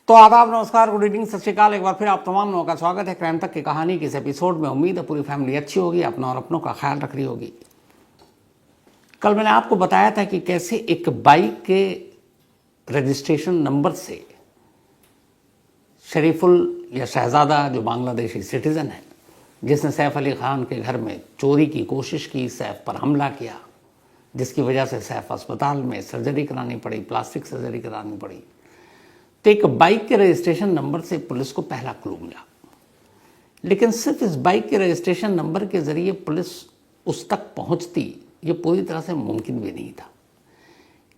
तो आदाब, नमस्कार, गुड इवनिंग, सत श्रीकाल। एक बार फिर आप तमाम लोगों का स्वागत है क्राइम तक की कहानी के इस एपिसोड में। उम्मीद है पूरी फैमिली अच्छी होगी, अपना और अपनों का ख्याल रख रही होगी। कल मैंने आपको बताया था कि कैसे एक बाइक के रजिस्ट्रेशन नंबर से शरीफुल या शहजादा, जो बांग्लादेशी सिटीजन है, जिसने सैफ अली खान के घर में चोरी की कोशिश की, सैफ पर हमला किया, जिसकी वजह से सैफ अस्पताल में सर्जरी करानी पड़ी, प्लास्टिक सर्जरी करानी पड़ी। तो एक बाइक के रजिस्ट्रेशन नंबर से पुलिस को पहला क्लू मिला, लेकिन सिर्फ इस बाइक के रजिस्ट्रेशन नंबर के जरिए पुलिस उस तक पहुंचती, ये पूरी तरह से मुमकिन भी नहीं था।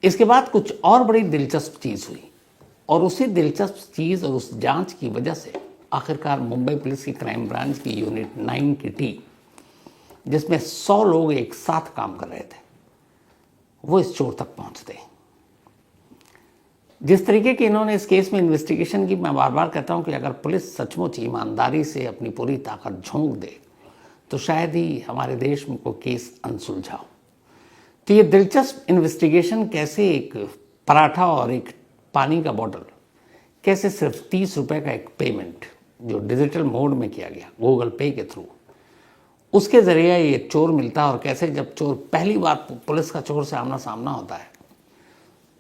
इसके बाद कुछ और बड़ी दिलचस्प चीज़ हुई, और उसी दिलचस्प चीज़ और उस जांच की वजह से आखिरकार मुंबई पुलिस की क्राइम ब्रांच की यूनिट 9 की टीम, जिसमें 100 लोग एक साथ काम कर रहे थे, वो इस चोर तक पहुंचते हैं। जिस तरीके की इन्होंने इस केस में इन्वेस्टिगेशन की, मैं बार बार कहता हूं कि अगर पुलिस सचमुच ईमानदारी से अपनी पूरी ताकत झोंक दे तो शायद ही हमारे देश में कोई केस अनसुलझा हो। तो ये दिलचस्प इन्वेस्टिगेशन कैसे एक पराठा और एक पानी का बॉटल, कैसे सिर्फ 30 रुपये का एक पेमेंट जो डिजिटल मोड में किया गया गूगल पे के थ्रू, उसके ज़रिए ये चोर मिलता है। और कैसे जब चोर पहली बार पुलिस का चोर से आमना सामना होता है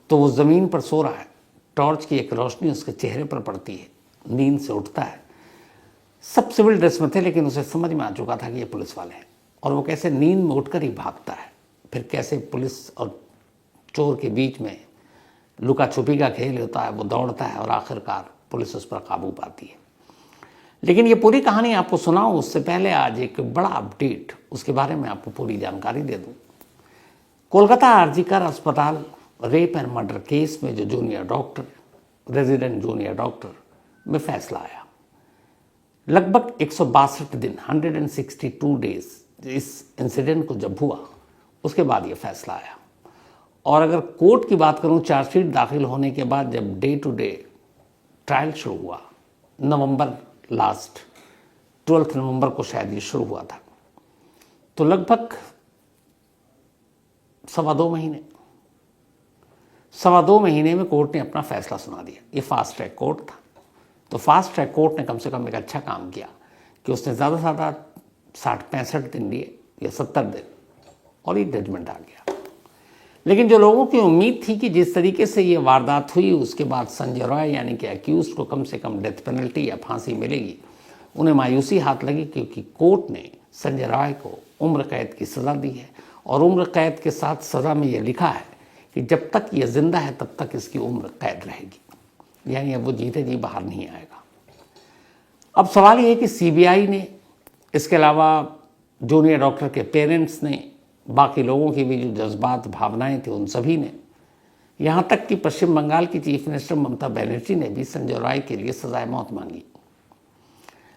तो वो ज़मीन पर सो रहा है, टॉर्च की एक रोशनी उसके चेहरे पर पड़ती है, नींद से उठता है। सब सिविल ड्रेस में थे, लेकिन उसे समझ में आ चुका था कि ये पुलिस वाले हैं। और वो कैसे नींद में उठकर ही भागता है, फिर कैसे पुलिस और चोर के बीच में लुका छुपी का खेल होता है, वो दौड़ता है और आखिरकार पुलिस उस पर काबू पाती है। लेकिन ये पूरी कहानी आपको सुनाऊं उससे पहले आज एक बड़ा अपडेट, उसके बारे में आपको पूरी जानकारी दे दूं। कोलकाता आरजीकर अस्पताल रेप एंड मर्डर केस में जो junior doctor, resident junior doctor में फैसला आया। लगभग 162 दिन, 162 डेज इस इंसिडेंट को जब हुआ, उसके बाद ये फैसला आया। और अगर कोर्ट की बात करूं, चार्जशीट दाखिल होने के बाद जब डे टू डे ट्रायल शुरू हुआ, नवंबर लास्ट 12 नवंबर को शायद ये शुरू हुआ था, तो लगभग सवा दो महीने में कोर्ट ने अपना फैसला सुना दिया। ये फास्ट ट्रैक कोर्ट था, तो फास्ट ट्रैक कोर्ट ने कम से कम एक अच्छा काम किया कि उसने ज़्यादा से ज़्यादा 60-65 दिन लिए या 70 दिन, और ये जजमेंट आ गया। लेकिन जो लोगों की उम्मीद थी कि जिस तरीके से ये वारदात हुई, उसके बाद संजय रॉय यानी कि अक्यूज को कम से कम डेथ पेनल्टी या फांसी मिलेगी, उन्हें मायूसी हाथ लगी, क्योंकि कोर्ट ने संजय रॉय को उम्र कैद की सज़ा दी है। और उम्र कैद के साथ सज़ा में यह लिखा है कि जब तक ये जिंदा है तब तक इसकी उम्र कैद रहेगी, यानी अब वो जीते जी बाहर नहीं आएगा। अब सवाल ये है कि सीबीआई ने, इसके अलावा जूनियर डॉक्टर के पेरेंट्स ने, बाकी लोगों की भी जो जज्बात भावनाएं थी उन सभी ने, यहाँ तक कि पश्चिम बंगाल की चीफ मिनिस्टर ममता बनर्जी ने भी संजय रॉय के लिए सजाए मौत मांगी।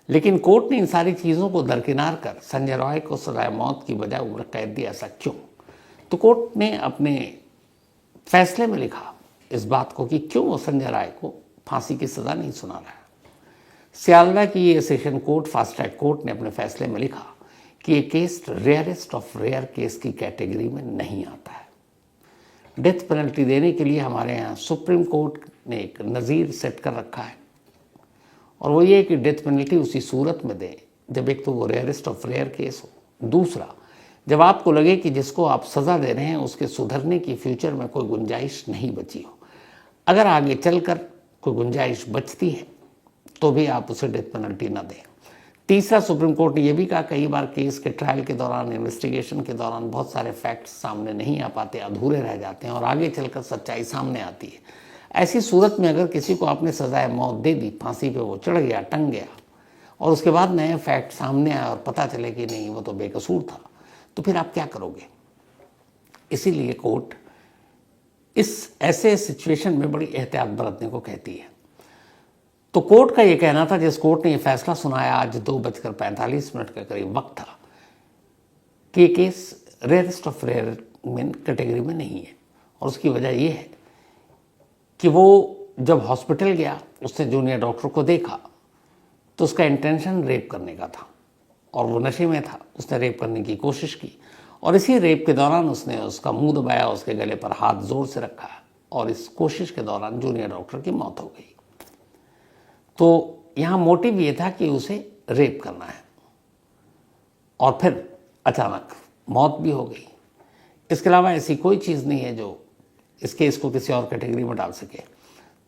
लेकिन कोर्ट ने इन सारी चीज़ों को दरकिनार कर संजय रॉय को सजाए मौत की बजाय उम्र कैद दी। ऐसा क्यों? तो कोर्ट ने अपने फैसले में लिखा इस बात को कि क्यों वो संजय राय को फांसी की सज़ा नहीं सुना रहा है। सियालदा की ये session court, fast track court ने अपने फैसले में लिखा कि ये case rarest of rare case की कैटेगरी में नहीं आता है। डेथ पेनल्टी देने के लिए हमारे यहाँ सुप्रीम कोर्ट ने एक नज़ीर सेट कर रखा है, और वो ये कि डेथ पेनल्टी उसी सूरत में दें जब एक तो वो रेयरेस्ट ऑफ रेयर केस हो, दूसरा जब आपको लगे कि जिसको आप सज़ा दे रहे हैं उसके सुधरने की फ्यूचर में कोई गुंजाइश नहीं बची हो। अगर आगे चलकर कोई गुंजाइश बचती है तो भी आप उसे डेथ पेनल्टी ना दें। तीसरा, सुप्रीम कोर्ट ने यह भी कहा कई बार केस के ट्रायल के दौरान, इन्वेस्टिगेशन के दौरान बहुत सारे फैक्ट्स सामने नहीं आ पाते, अधूरे रह जाते हैं, और आगे चलकर सच्चाई सामने आती है। ऐसी सूरत में अगर किसी को आपने सजाए मौत दे दी, फांसी पे वो चढ़ गया, टंग गया, और उसके बाद नए फैक्ट सामने आए और पता चले कि नहीं वो तो बेकसूर था, तो फिर आप क्या करोगे? इसीलिए कोर्ट इस ऐसे सिचुएशन में बड़ी एहतियात बरतने को कहती है। तो कोर्ट का ये कहना था, जिस कोर्ट ने ये फैसला सुनाया आज 2:45 के करीब वक्त था, कि ये case rarest of rare category में नहीं है। और उसकी वजह ये है कि वो जब हॉस्पिटल गया, उसने जूनियर डॉक्टर को देखा तो उसका इंटेंशन रेप करने का था, और वो नशे में था। उसने रेप करने की कोशिश की, और इसी रेप के दौरान उसने उसका मुंह दबाया, उसके गले पर हाथ जोर से रखा, और इस कोशिश के दौरान जूनियर डॉक्टर की मौत हो गई। तो यहाँ मोटिव ये था कि उसे रेप करना है, और फिर अचानक मौत भी हो गई। इसके अलावा ऐसी कोई चीज़ नहीं है जो इस केस को किसी और कैटेगरी में डाल सके।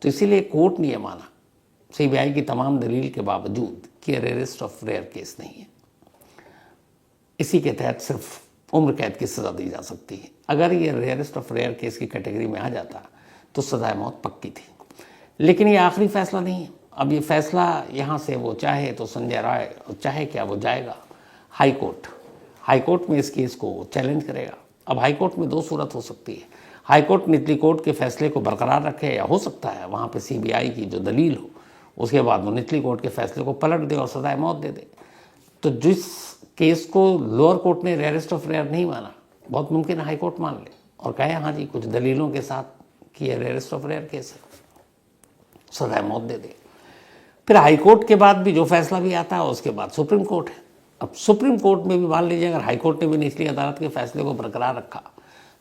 तो इसीलिए कोर्ट ने यह माना सीबीआई की तमाम दलील के बावजूद कि रेयरेस्ट ऑफ रेयर केस नहीं है, इसी के तहत सिर्फ उम्र कैद की सज़ा दी जा सकती है। अगर ये रेयरेस्ट ऑफ रेयर केस की कैटेगरी में आ जाता तो सज़ाए मौत पक्की थी। लेकिन ये आखिरी फैसला नहीं है। अब ये फैसला यहाँ से वो चाहे तो संजय राय, चाहे क्या वो जाएगा हाई कोर्ट। हाई कोर्ट में इस केस को चैलेंज करेगा। अब हाई कोर्ट में दो सूरत हो सकती है, हाई कोर्ट निचली कोर्ट के फैसले को बरकरार रखे, या हो सकता है वहाँ पे सीबीआई की जो दलील हो उसके बाद वो निचली कोर्ट के फैसले को पलट दे और सजाए मौत दे दे। तो जिस केस को लोअर कोर्ट ने रेयरेस्ट ऑफ रेयर नहीं माना, बहुत मुमकिन हाई कोर्ट मान ले और कहे हाँ जी कुछ दलीलों के साथ कि ये रेयरेस्ट ऑफ रेयर केस है, सजाए मौत दे दे। फिर हाई कोर्ट के बाद भी जो फैसला भी आता है उसके बाद सुप्रीम कोर्ट है। अब सुप्रीम कोर्ट में भी मान लीजिए अगर हाई कोर्ट ने भी निचली अदालत के फैसले को बरकरार रखा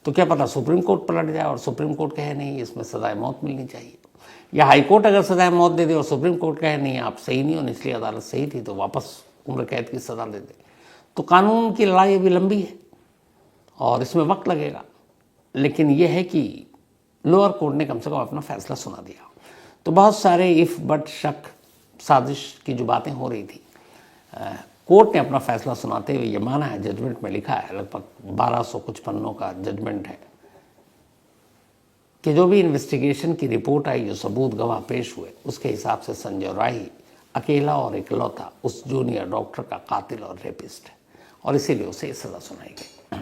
तो क्या पता सुप्रीम कोर्ट पलट जाए और सुप्रीम कोर्ट कहे नहीं इसमें सजाए मौत मिलनी चाहिए, या हाई कोर्ट अगर सजाए मौत दे दे और सुप्रीम कोर्ट कहे नहीं आप सही नहीं हो, निचली अदालत सही थी, तो वापस उम्र कैद की सज़ा दे दे। तो कानून की लड़ाई अभी लंबी है और इसमें वक्त लगेगा। लेकिन यह है कि लोअर कोर्ट ने कम से कम अपना फैसला सुना दिया। तो बहुत सारे इफ़ बट शक साजिश की जो बातें हो रही थी, कोर्ट ने अपना फैसला सुनाते हुए ये माना है, जजमेंट में लिखा है, लगभग 1200 कुछ पन्नों का जजमेंट है, कि जो भी इन्वेस्टिगेशन की रिपोर्ट आई, जो सबूत गवाह पेश हुए, उसके हिसाब से संजय राय अकेला और इकलौता उस जूनियर डॉक्टर का कातिल और रेपिस्ट है, और इसीलिए उसे सज़ा सुनाई गई।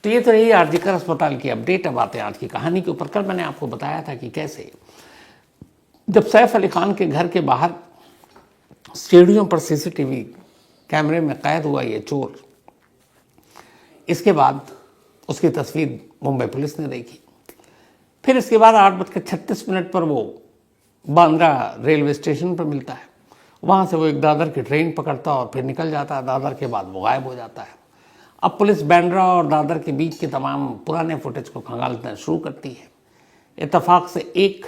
तो ये तो रही आरजीकर अस्पताल की अपडेट। अब आते हैं आज की कहानी के ऊपर। कल मैंने आपको बताया था कि कैसे जब सैफ अली खान के घर के बाहर स्टेडियम पर सीसीटीवी कैमरे में कैद हुआ ये चोर, इसके बाद उसकी तस्वीर मुंबई पुलिस ने देखी। फिर इसके बाद 8:36 पर वो बांद्रा रेलवे स्टेशन पर मिलता है। वहाँ से वो एक दादर की ट्रेन पकड़ता और फिर निकल जाता है। दादर के बाद वो गायब हो जाता है। अब पुलिस बांद्रा और दादर के बीच के तमाम पुराने फुटेज को खंगालना शुरू करती है। इत्तेफाक से 1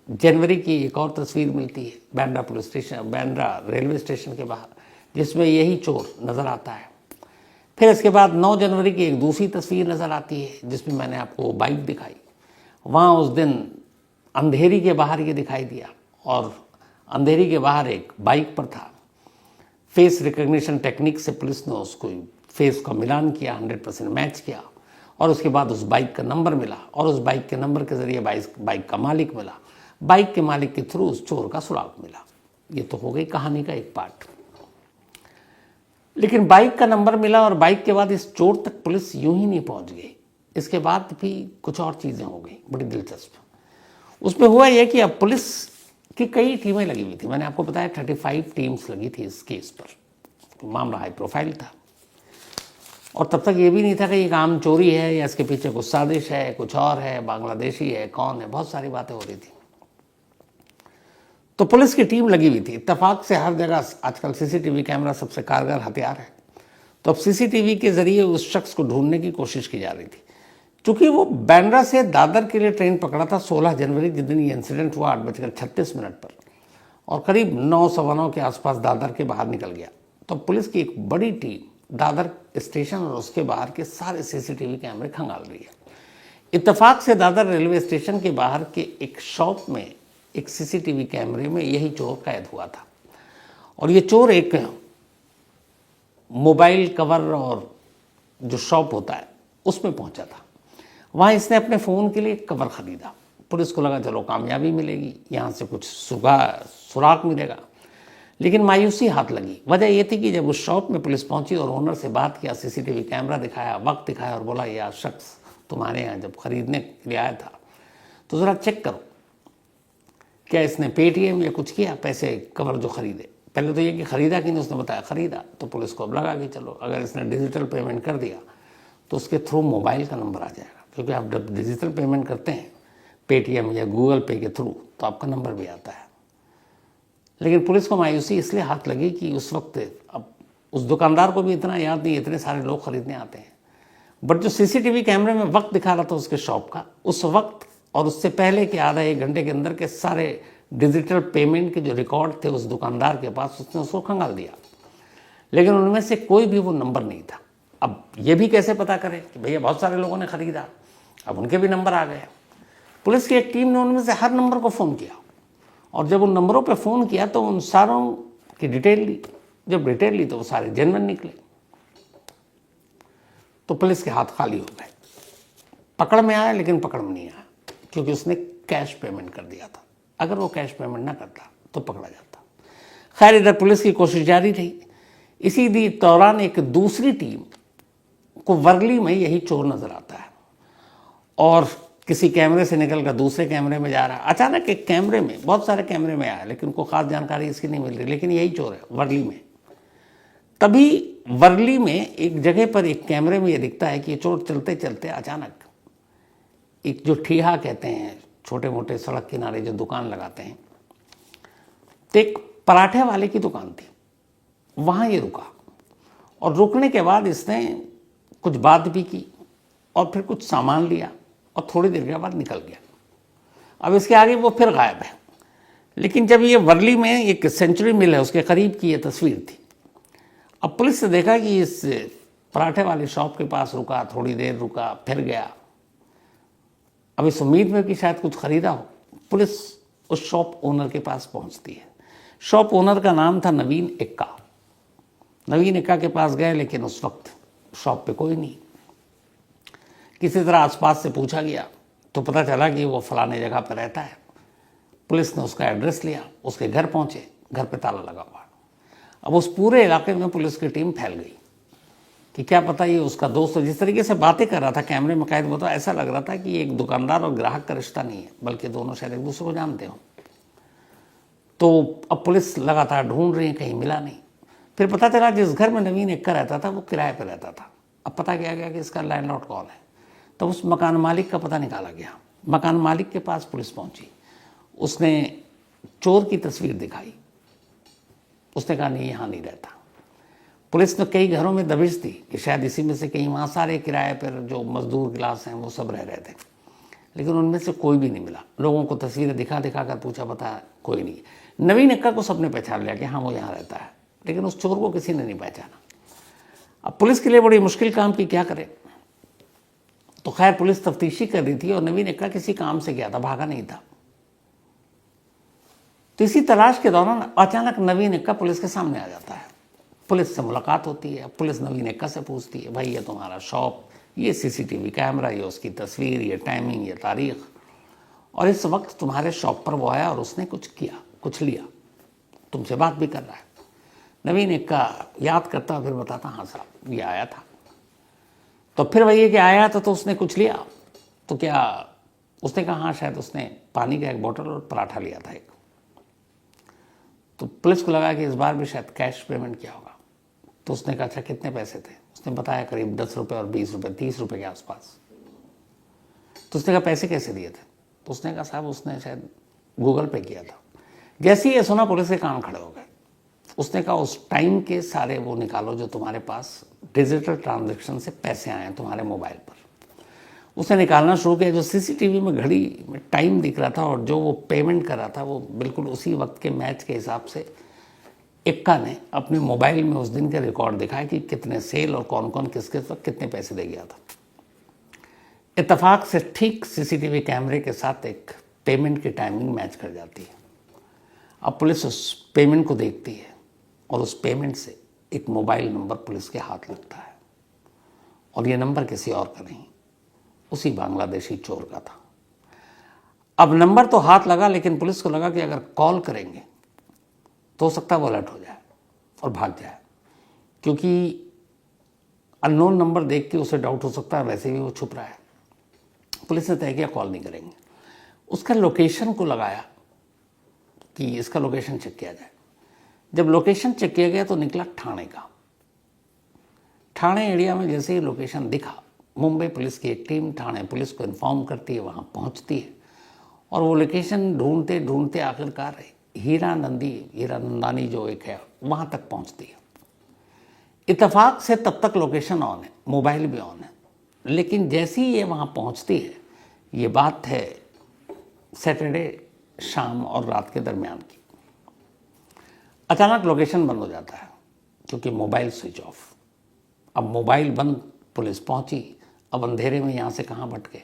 जनवरी की एक और तस्वीर मिलती है Bandra police station, Bandra railway station के बाहर, जिसमें यही चोर नज़र आता है। फिर इसके बाद 9 जनवरी की एक दूसरी तस्वीर नज़र आती है जिसमें मैंने आपको बाइक दिखाई। वहाँ उस दिन अंधेरी के बाहर ये दिखाई दिया और अंधेरी के बाहर एक बाइक पर था। फेस रिकग्निशन टेक्निक से पुलिस ने उसको फेस का मिलान किया, 100% मैच किया, और उसके बाद उस बाइक का नंबर मिला और उस बाइक के नंबर के ज़रिए बाइक का मालिक मिला। बाइक के मालिक के थ्रू उस चोर का सुराग मिला। ये तो हो गई कहानी का एक पार्ट। लेकिन बाइक का नंबर मिला और बाइक के बाद इस चोर तक पुलिस यूं ही नहीं पहुंच गई। इसके बाद भी कुछ और चीज़ें हो गई बड़ी दिलचस्प। उसमें हुआ यह कि अब पुलिस की कई टीमें लगी हुई थी। मैंने आपको बताया 35 टीम्स लगी थी इस केस पर। मामला हाई प्रोफाइल था और तब तक ये भी नहीं था कि ये काम चोरी है या इसके पीछे कुछ साजिश है, कुछ और है, बांग्लादेशी है, कौन है, बहुत सारी बातें हो रही थी। तो पुलिस की टीम लगी हुई थी। इत्तेफाक से हर जगह आजकल सीसीटीवी कैमरा सबसे कारगर हथियार है। तो अब सीसीटीवी के जरिए उस शख्स को ढूंढने की कोशिश की जा रही थी। चूंकि वो बांद्रा से दादर के लिए ट्रेन पकड़ा था 16 जनवरी, जिस दिन ये इंसिडेंट हुआ 8:36 पर, और करीब 9 सवा 9 के आसपास दादर के बाहर निकल गया। तो पुलिस की एक बड़ी टीम दादर स्टेशन और उसके बाहर के सारे सीसीटीवी कैमरे खंगाल रही है। इत्तेफाक से दादर रेलवे स्टेशन के बाहर के एक शॉप में एक सीसीटीवी कैमरे में यही चोर कैद हुआ था। और ये चोर एक मोबाइल कवर और जो शॉप होता है उसमें पहुंचा था। वहाँ इसने अपने फ़ोन के लिए कवर ख़रीदा। पुलिस को लगा चलो कामयाबी मिलेगी, यहाँ से कुछ सुराग मिलेगा। लेकिन मायूसी हाथ लगी। वजह यह थी कि जब उस शॉप में पुलिस पहुंची और ओनर से बात किया, सीसीटीवी कैमरा दिखाया, वक्त दिखाया और बोला यह शख्स तुम्हारे यहाँ जब खरीदने के लिए आया था तो ज़रा चेक करो क्या इसने पेटीएम या कुछ किया, पैसे कवर जो ख़रीदे। पहले तो ये कि ख़रीदा कि नहीं, उसने बताया ख़रीदा। तो पुलिस को अब लगा कि चलो अगर इसने डिजिटल पेमेंट कर दिया तो उसके थ्रू मोबाइल का नंबर आ जाएगा, क्योंकि आप जब डिजिटल पेमेंट करते हैं पेटीएम या गूगल पे के थ्रू तो आपका नंबर भी आता है। लेकिन पुलिस को मायूसी इसलिए हाथ लगी कि उस वक्त अब उस दुकानदार को भी इतना याद नहीं, इतने सारे लोग ख़रीदने आते हैं। बट जो सीसीटीवी कैमरे में वक्त दिखा रहा था उसके शॉप का, उस वक्त और उससे पहले के आधा 1 घंटे के अंदर के सारे डिजिटल पेमेंट के जो रिकॉर्ड थे उस दुकानदार के पास, उसने उसको खंगाल दिया, लेकिन उनमें से कोई भी वो नंबर नहीं था। अब ये भी कैसे पता करें कि भैया बहुत सारे लोगों ने खरीदा, अब उनके भी नंबर आ गए। पुलिस की एक टीम ने उनमें से हर नंबर को फ़ोन किया, और जब उन नंबरों पे फ़ोन किया तो उन सारों की डिटेल ली। जब डिटेल ली तो वो सारे जेन्युइन निकले। तो पुलिस के हाथ खाली हो गए। पकड़ में आया, लेकिन पकड़ में नहीं आया, क्योंकि उसने कैश पेमेंट कर दिया था। अगर वो कैश पेमेंट ना करता तो पकड़ा जाता। खैर, इधर पुलिस की कोशिश जारी रही। इसी दौरान एक दूसरी टीम को वर्ली में यही चोर नजर आता है, और किसी कैमरे से निकल कर दूसरे कैमरे में जा रहा है। अचानक एक कैमरे में, बहुत सारे कैमरे में आया, लेकिन उनको खास जानकारी इसकी नहीं मिल रही, लेकिन यही चोर है वर्ली में। तभी वर्ली में एक जगह पर एक कैमरे में ये दिखता है कि ये चोर चलते चलते अचानक एक जो ठिया कहते हैं, छोटे मोटे सड़क किनारे जो दुकान लगाते हैं, तो एक पराठे वाले की दुकान थी, वहाँ ये रुका। और रुकने के बाद इसने कुछ बात भी की और फिर कुछ सामान लिया और थोड़ी देर के बाद निकल गया। अब इसके आगे वो फिर गायब है। लेकिन जब ये वर्ली में एक सेंचुरी मिल है, उसके करीब की ये तस्वीर थी। अब पुलिस ने देखा कि इस पराठे वाली शॉप के पास रुका, थोड़ी देर रुका, फिर गया। अब इस उम्मीद में कि शायद कुछ खरीदा हो, पुलिस उस शॉप ओनर के पास पहुंचती है। शॉप ओनर का नाम था नवीन एक्का। नवीन एक्का के पास गए, लेकिन उस वक्त शॉप पे कोई नहीं। किसी तरह आसपास से पूछा गया तो पता चला कि वो फलाने जगह पर रहता है। पुलिस ने उसका एड्रेस लिया, उसके घर पहुंचे, घर पे ताला लगा हुआ। अब उस पूरे इलाके में पुलिस की टीम फैल गई कि क्या पता ये उसका दोस्त है। जिस तरीके से बातें कर रहा था कैमरे में कैद, वो तो ऐसा लग रहा था कि एक दुकानदार और ग्राहक का रिश्ता नहीं है, बल्कि दोनों शायद एक दूसरे को जानते हो। तो अब पुलिस लगातार ढूंढ रही है, कहीं मिला नहीं। फिर पता चला जिस घर में नवीन एक्का रहता था वो किराए पर रहता था। अब पता किया गया कि इसका लैंडलॉर्ड कौन है। तो उस मकान मालिक का पता निकाला गया। मकान मालिक के पास पुलिस पहुंची, उसने चोर की तस्वीर दिखाई। उसने कहा नहीं, यहाँ नहीं रहता। पुलिस ने कई घरों में दबिश दी कि शायद इसी में से कहीं, वहाँ सारे किराए पर जो मजदूर क्लास हैं वो सब रह रहे थे, लेकिन उनमें से कोई भी नहीं मिला। लोगों को तस्वीरें दिखा दिखा कर पूछा, पता कोई नहीं। नवीन एक्का को सबने पहचान लिया कि हाँ वो यहाँ रहता है, लेकिन उस चोर को किसी ने नहीं पहचाना। अब पुलिस के लिए बड़ी मुश्किल काम की, क्या करे। तो खैर पुलिस तफ्तीशी कर रही थी और नवीन एक्का किसी काम से गया था, भागा नहीं था। तो इसी तलाश के दौरान अचानक नवीन एक्का पुलिस के सामने आ जाता है। पुलिस से मुलाकात होती है। पुलिस नवीन एक्का से पूछती है, भाई ये तुम्हारा शॉप, ये सीसीटीवी कैमरा, ये उसकी तस्वीर, ये टाइमिंग, ये तारीख, और इस वक्त तुम्हारे शॉप पर वो आया और उसने कुछ किया, कुछ लिया, तुमसे बात भी कर रहा है। नवीन एक्का याद करता फिर बताता, हाँ साहब ये आया था। तो फिर वही है कि आया था तो उसने कुछ लिया, तो क्या उसने कहा हाँ शायद उसने पानी का एक बोतल और पराठा लिया था एक। तो पुलिस को लगा कि इस बार भी शायद कैश पेमेंट किया होगा। तो उसने कहा अच्छा कितने पैसे थे। उसने बताया करीब 10 रुपये और 20 रुपये, 30 रुपये के आसपास। तो उसने कहा पैसे कैसे दिए थे। तो उसने कहा साहब उसने शायद गूगल पे किया था। जैसे ही ये सुना पुलिस के कान खड़े हो गए। उसने कहा उस टाइम के सारे वो निकालो जो तुम्हारे पास डिजिटल ट्रांजैक्शन से पैसे आए हैं तुम्हारे मोबाइल पर। उसने निकालना शुरू किया। जो सीसीटीवी में घड़ी में टाइम दिख रहा था और जो वो पेमेंट कर रहा था वो बिल्कुल उसी वक्त के मैच के हिसाब से एक्का ने अपने मोबाइल में उस दिन के रिकॉर्ड दिखाया कि कितने सेल और कौन कौन किसके वक्त कितने पैसे दे गया था। इत्तेफाक से ठीक सीसीटीवी कैमरे के साथ एक पेमेंट की टाइमिंग मैच कर जाती है। अब पुलिस उस पेमेंट को देखती है और उस पेमेंट से एक मोबाइल नंबर पुलिस के हाथ लगता है, और ये नंबर किसी और का नहीं, उसी बांग्लादेशी चोर का था। अब नंबर तो हाथ लगा, लेकिन पुलिस को लगा कि अगर कॉल करेंगे तो हो सकता है वो अलर्ट हो जाए और भाग जाए, क्योंकि अननोन नंबर देख के उसे डाउट हो सकता है, वैसे भी वो छुप रहा है। पुलिस ने तय किया कॉल नहीं करेंगे। उसका लोकेशन को लगाया कि इसका लोकेशन चेक किया जाए। जब लोकेशन चेक किया गया तो निकला ठाणे का। ठाणे एरिया में जैसे ही लोकेशन दिखा, मुंबई पुलिस की एक टीम ठाणे पुलिस को इन्फॉर्म करती है, वहाँ पहुँचती है और वो लोकेशन ढूंढते ढूंढते आखिरकार हीरा नंदानी जो एक है वहाँ तक पहुँचती है। इत्तेफाक से तब तक लोकेशन ऑन है, मोबाइल भी ऑन है, लेकिन जैसे ही ये वहाँ पहुँचती है, ये बात है सैटरडे शाम और रात के दरमियान की। अचानक लोकेशन बंद हो जाता है क्योंकि मोबाइल स्विच ऑफ। अब मोबाइल बंद, पुलिस पहुंची, अब अंधेरे में यहाँ से कहाँ भटके,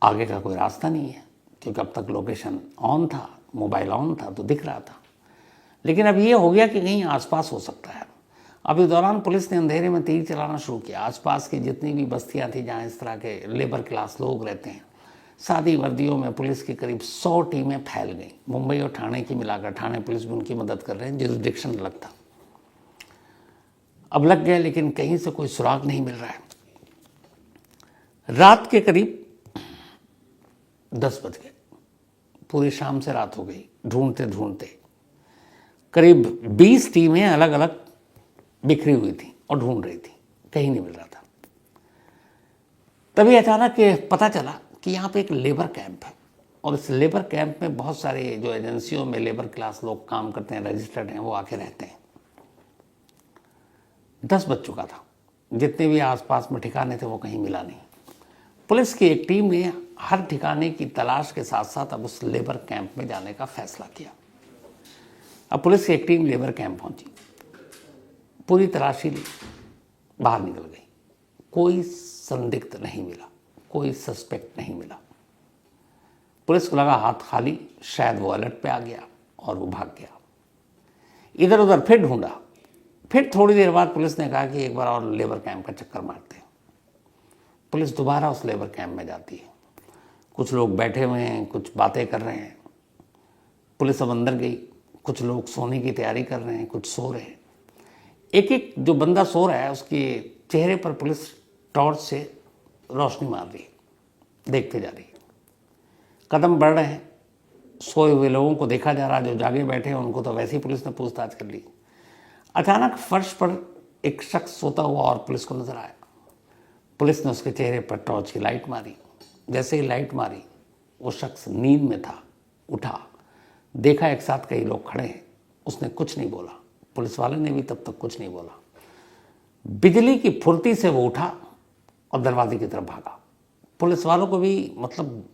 आगे का कोई रास्ता नहीं है क्योंकि अब तक लोकेशन ऑन था, मोबाइल ऑन था तो दिख रहा था। लेकिन अब ये हो गया कि कहीं आसपास हो सकता है। अब इस दौरान पुलिस ने अंधेरे में तीर चलाना शुरू किया। आसपास की जितनी भी बस्तियां थी जहां इस तरह के लेबर क्लास लोग रहते हैं, सादी वर्दियों में पुलिस की करीब 100 टीमें फैल गई। मुंबई और ठाणे की मिलाकर, ठाणे पुलिस भी उनकी मदद कर रहे हैं, जुरिसडिक्शन अलग था। अब लग गए लेकिन कहीं से कोई सुराग नहीं मिल रहा है। रात के करीब 10 बज गए, पूरी शाम से रात हो गई। ढूंढते ढूंढते करीब 20 टीमें अलग अलग बिखरी हुई थी और ढूंढ रही थी, कहीं नहीं मिल रहा था। तभी अचानक पता चला कि यहाँ पे एक लेबर कैंप है और इस लेबर कैंप में बहुत सारे जो एजेंसियों में लेबर क्लास लोग काम करते हैं, रजिस्टर्ड हैं, वो आके रहते हैं। 10 बज चुका था, जितने भी आसपास में ठिकाने थे वो कहीं मिला नहीं। पुलिस की एक टीम ने हर ठिकाने की तलाश के साथ साथ अब उस लेबर कैंप में जाने का फैसला किया। अब पुलिस की एक टीम लेबर कैंप पहुंची, पूरी तलाशी ली, बाहर निकल गई। कोई संदिग्ध नहीं मिला, कोई सस्पेक्ट नहीं मिला। पुलिस को लगा हाथ खाली, शायद वो अलर्ट पे आ गया और वो भाग गया। इधर उधर फिर ढूंढा। फिर थोड़ी देर बाद पुलिस ने कहा कि एक बार और लेबर कैंप का चक्कर मारते हैं। पुलिस दोबारा उस लेबर कैंप में जाती है। कुछ लोग बैठे हुए हैं, कुछ बातें कर रहे हैं। पुलिस अब अंदर गई। कुछ लोग सोने की तैयारी कर रहे हैं, कुछ सो रहे हैं। एक एक जो बंदा सो रहा है उसके चेहरे पर पुलिस टॉर्च से रोशनी मार रही है, देखते जा रही है। कदम बढ़ रहे हैं, सोए हुए लोगों को देखा जा रहा है, जो जागे बैठे हैं उनको तो वैसे ही पुलिस ने पूछताछ कर ली। अचानक फर्श पर एक शख्स सोता हुआ और पुलिस को नजर आया। पुलिस ने उसके चेहरे पर टॉर्च की लाइट मारी। जैसे ही लाइट मारी, वो शख्स नींद में था, उठा, देखा एक साथ कई लोग खड़े हैं। उसने कुछ नहीं बोला, पुलिस वाले ने भी तब तक कुछ नहीं बोला। बिजली की फुर्ती से वो उठा और दरवाजे की तरफ भागा। पुलिस वालों को भी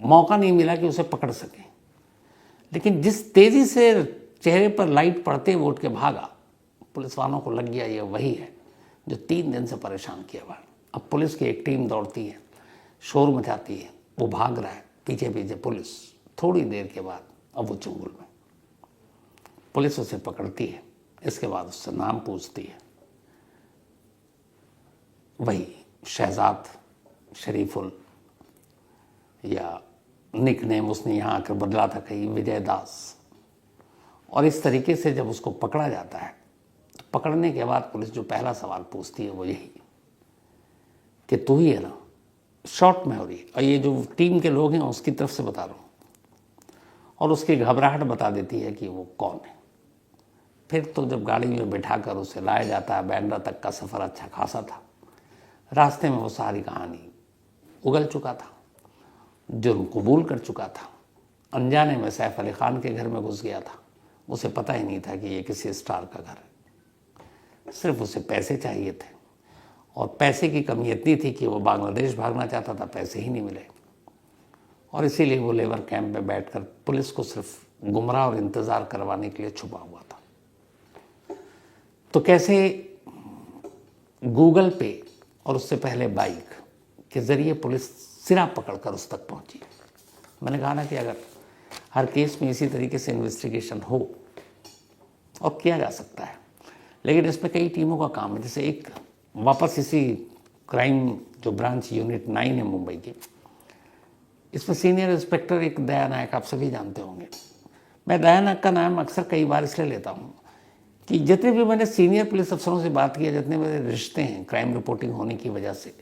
मौका नहीं मिला कि उसे पकड़ सके। लेकिन जिस तेजी से चेहरे पर लाइट पड़ते वो उठ के भागा, पुलिस वालों को लग गया ये वही है जो 3 दिन से परेशान किया हुआ है। अब पुलिस की एक टीम दौड़ती है, शोर मचाती है, वो भाग रहा है, पीछे पीछे पुलिस। थोड़ी देर के बाद अब वो चुंगल में। पुलिस उसे पकड़ती है, इसके बाद उससे नाम पूछती है। वही शहजाद, शरीफुल, या निक नेम उसने यहाँ आकर बदला था कहीं, विजय दास। और इस तरीके से जब उसको पकड़ा जाता है तो पकड़ने के बाद पुलिस जो पहला सवाल पूछती है वो यही कि तू ही है ना। शॉर्ट में हो रही है और ये जो टीम के लोग हैं उसकी तरफ से बता रहा हूँ, और उसकी घबराहट बता देती है कि वो कौन है। फिर तो जब गाड़ी में बिठाकर उसे लाया जाता है, बैंड्रा तक का सफ़र अच्छा खासा था। रास्ते में वो सारी कहानी उगल चुका था, जुर्म कबूल कर चुका था, अनजाने में सैफ अली खान के घर में घुस गया था। उसे पता ही नहीं था कि ये किसी स्टार का घर है। सिर्फ उसे पैसे चाहिए थे और पैसे की कमी इतनी थी कि वो बांग्लादेश भागना चाहता था, पैसे ही नहीं मिले। और इसीलिए वो लेबर कैंप में बैठकर पुलिस को सिर्फ गुमराह और इंतज़ार करवाने के लिए छुपा हुआ था। तो कैसे गूगल पे और उससे पहले बाइक के ज़रिए पुलिस सिरा पकड़कर उस तक पहुंची। मैंने कहा ना कि अगर हर केस में इसी तरीके से इन्वेस्टिगेशन हो और किया जा सकता है, लेकिन इसमें कई टीमों का काम है। जैसे एक वापस इसी क्राइम जो ब्रांच यूनिट 9 है मुंबई की, इसमें सीनियर इंस्पेक्टर एक दया नायक, आप सभी जानते होंगे। मैं दया नायक का नाम अक्सर कई बार इसलिए लेता हूँ कि जितने भी मैंने सीनियर पुलिस अफसरों से बात की, जितने मेरे रिश्ते हैं क्राइम रिपोर्टिंग होने की वजह से,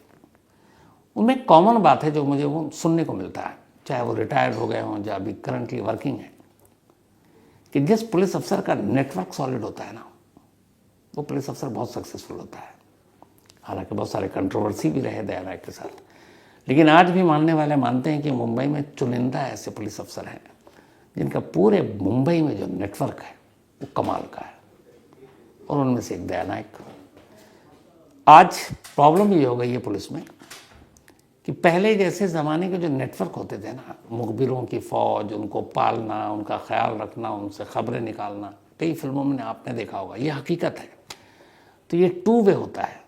उनमें कॉमन बात है जो मुझे वो सुनने को मिलता है, चाहे वो रिटायर्ड हो गए हों या अभी करंटली वर्किंग है, कि जिस पुलिस अफसर का नेटवर्क सॉलिड होता है ना, वो पुलिस अफसर बहुत सक्सेसफुल होता है। हालांकि बहुत सारे कंट्रोवर्सी भी रहे दया नायक के साथ, लेकिन आज भी मानने वाले मानते हैं कि मुंबई में चुनिंदा ऐसे पुलिस अफसर हैं जिनका पूरे मुंबई में जो नेटवर्क है वो कमाल का है, और उनमें से एक दया नायक। आज प्रॉब्लम ये हो गई है पुलिस में कि पहले जैसे ज़माने के जो नेटवर्क होते थे ना, मुखबिरों की फ़ौज, उनको पालना, उनका ख्याल रखना, उनसे ख़बरें निकालना, कई फिल्मों में आपने देखा होगा, ये हकीकत है। तो ये टू वे होता है।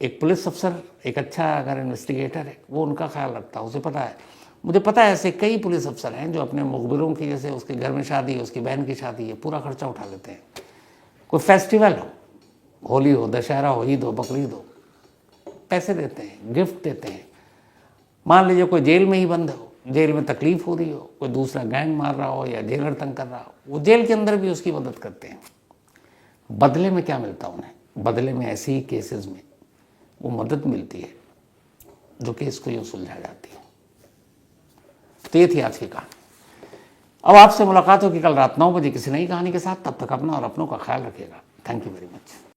एक पुलिस अफसर, एक अच्छा अगर इन्वेस्टिगेटर है, वो उनका ख्याल रखता है, उसे पता है। मुझे पता है ऐसे कई पुलिस अफसर हैं जो अपने मुखबिरों की, जैसे उसके घर में शादी है, उसकी बहन की शादी है, पूरा खर्चा उठा लेते हैं। कोई फेस्टिवल हो, होली हो, दशहरा हो, ईद हो, बकरीद हो, पैसे देते हैं, गिफ्ट देते हैं। मान लीजिए कोई जेल में ही बंद हो, जेल में तकलीफ हो रही हो, कोई दूसरा गैंग मार रहा हो या जेलर तंग कर रहा हो, वो जेल के अंदर भी उसकी मदद करते हैं। बदले में क्या मिलता उन्हें? बदले में ऐसे ही केसेस में वो मदद मिलती है जो केस को यूँ सुलझा जाती है। तो ये थी आज की कहानी। अब आपसे मुलाकात होगी कल रात 9 बजे किसी नई कहानी के साथ। तब तक अपना और अपनों का ख्याल रखिएगा। Thank you very much.